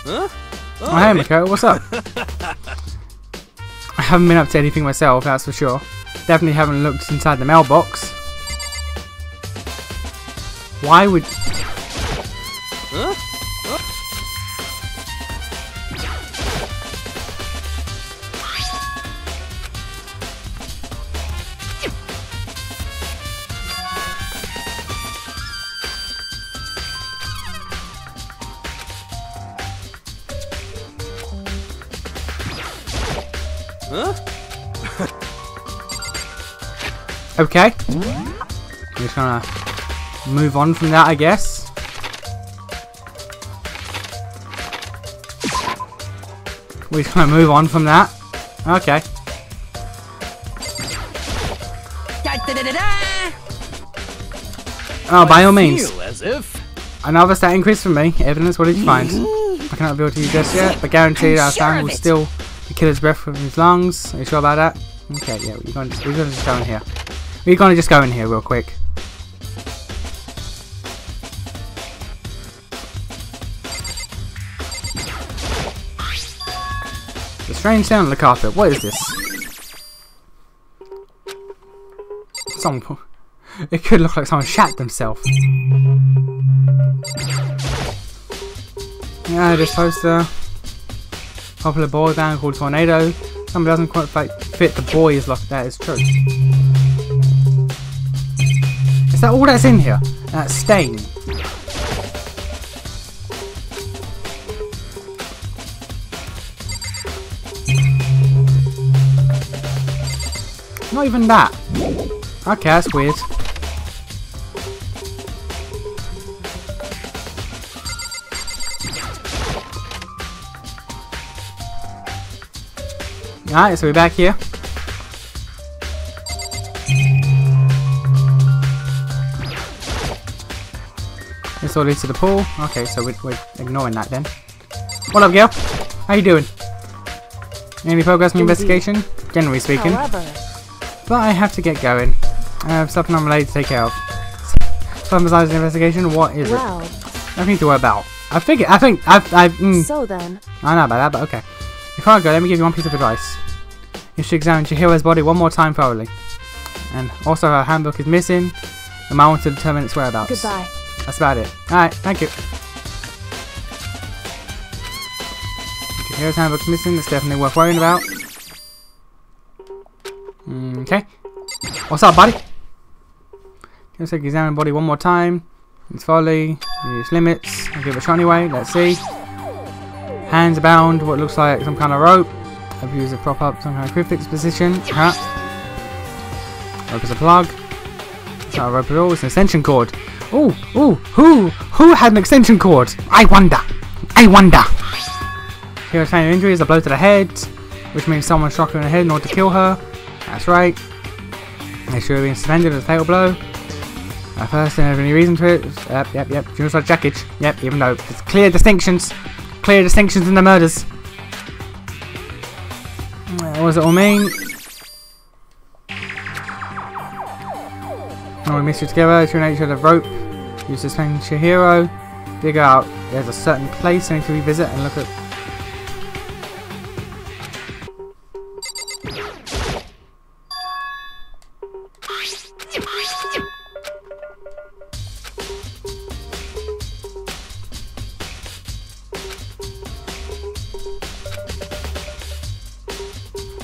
Huh? Oh hey Mako, what's up? I haven't been up to anything myself, that's for sure. Definitely haven't looked inside the mailbox. Why would... Huh? Huh? Okay. I'm just gonna move on from that, I guess. We're just gonna move on from that. Okay. Oh, by all means. Feel as if. Another stat increase for me. Evidence, what did you find? I cannot reveal to you just yet, but guaranteed our sound will still the killer's breath from his lungs. Are you sure about that? Okay, yeah, we're gonna just go in here. We're gonna just go in here real quick. The strange sound on the carpet. What is this? Someone. It could look like someone shat themselves. Yeah, this poster. Popular boy band called Tornado. Something doesn't quite fit the boys like that is true. Is that all that's in here? That stain. Not even that. Okay, that's weird. Alright, so we're back here. This all leads to the pool. Okay, so we're ignoring that then. What up, girl? How you doing? Any progress in the investigation? Generally speaking. However, but I have to get going. I have something I'm related to take care of. Something besides the investigation? What is well, it? Nothing to worry about. I think so then. I know about that, but okay. Before I go, let me give you one piece of advice. You should examine Chihiro's body one more time thoroughly. And also her handbook is missing. And I want to determine its whereabouts. Goodbye. That's about it. Alright, thank you. Chihiro's handbook's missing, that's definitely worth worrying about. Okay. What's up, buddy? Let's examine body one more time. It's folly. Its limits. I'll give it a shot anyway. Let's see. Hands are bound. What looks like some kind of rope. I've used a prop up some kind of crucifix position. Rope is a plug. It's not a rope at all. It's an extension cord. Ooh, ooh. Who had an extension cord? I wonder. Hero's fatal injury is a blow to the head, which means someone struck her in the head in order to kill her. That's right. They should have been suspended as a fatal blow. At first, didn't have any reason to it. Yep. Genocide jacket. Yep, even though there's clear distinctions. Clear distinctions in the murders. What does it all mean? When we mix you together, tune each other rope. Use to suspend Chihiro. Dig out. There's a certain place I need to revisit and look at.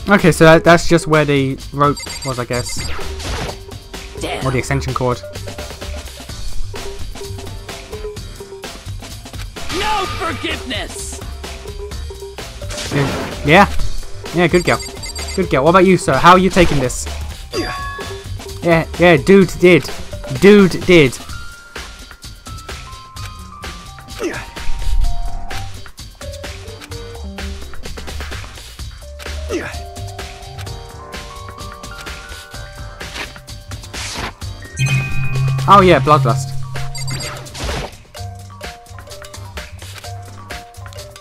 Okay, so that's just where the rope was, I guess. Damn. Or the extension cord. No forgiveness. Yeah. Yeah, good girl. Good girl. What about you, sir? How are you taking this? Yeah, dude did. Dude did. Oh yeah, bloodlust.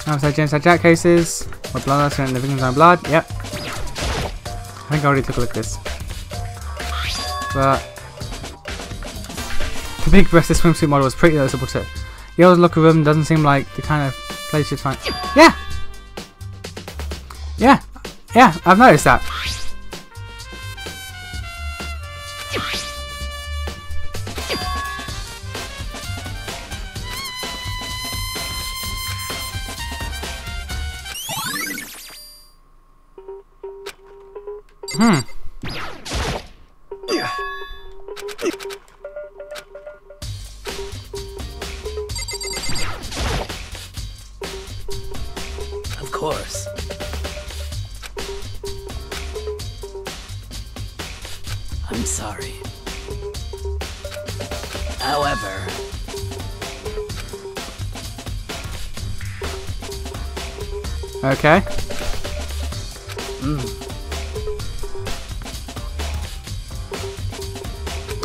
Outside genocide jack cases. What bloodlust and the victim's own blood. Yep. I think I already took a look at this. But the big breasted swimsuit model was pretty noticeable too. The old locker room doesn't seem like the kind of place you'd find. Yeah! Yeah! Yeah, I've noticed that. Of course. I'm sorry. However, Okay.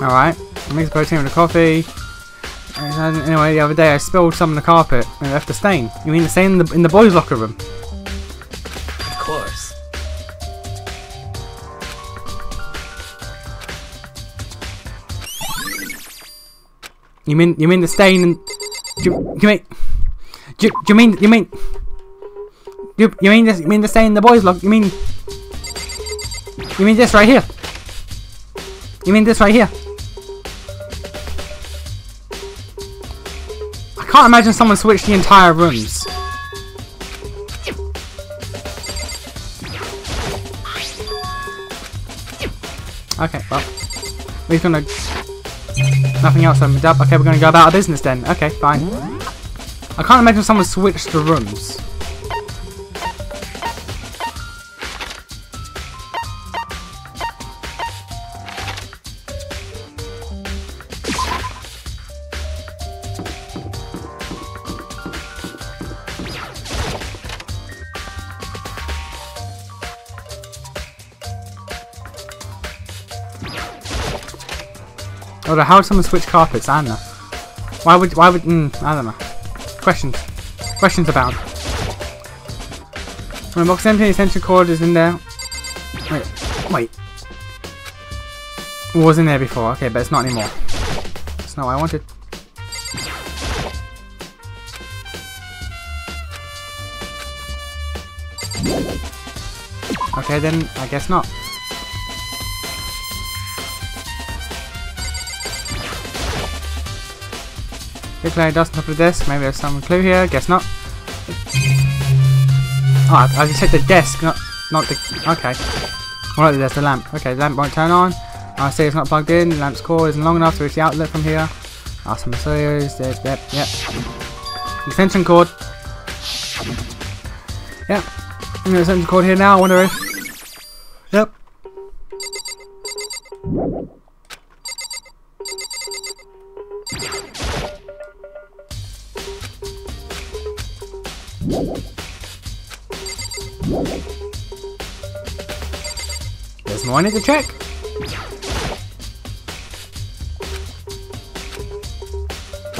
Alright. Mix protein with the coffee. Anyway, the other day I spilled some on the carpet and left a stain. You mean the stain in the boys' locker room? of course. You mean the stain in... You mean the stain in the boys' locker? You mean this right here? You mean this right here? I can't imagine someone switched the entire rooms. Okay, well, we're gonna... Nothing else opened up. Okay, we're gonna go about our business then. Okay, fine. I can't imagine someone switched the rooms. Although, how would someone switch carpets? I don't know. Why would, I don't know. Questions abound. When the box is empty, the extension cord is in there. Wait. It was in there before, okay, but it's not anymore. That's not what I wanted. Okay, then, I guess not. Quick lay dust on top of the desk. Maybe there's some clue here. Guess not. Oh, I just hit the desk, not the... Okay. Well, there's the lamp. Okay, the lamp won't turn on. I see it's not plugged in. The lamp's cord isn't long enough to reach the outlet from here. Some materials. Yep. Extension cord. Yep. Extension cord here now. I wonder if... Yep. There's more I need to check.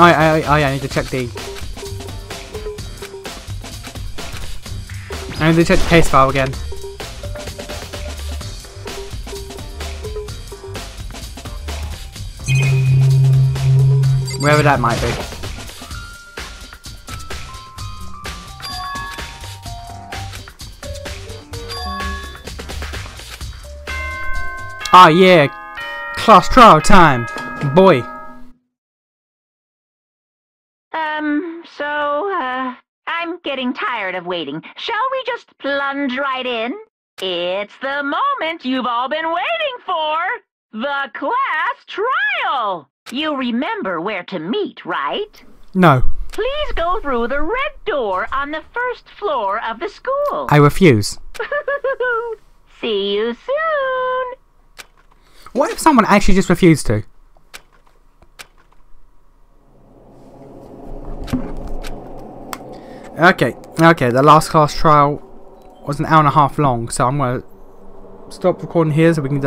Oh, yeah, I need to check the... I need to check the case file again. Wherever that might be. Ah, yeah, class trial time, boy. I'm getting tired of waiting. Shall we just plunge right in? It's the moment you've all been waiting for. The class trial. You remember where to meet, right? No. Please go through the red door on the first floor of the school. I refuse. See you soon. What if someone actually just refused to? Okay, the last class trial was an hour and a half long, so I'm going to stop recording here so we can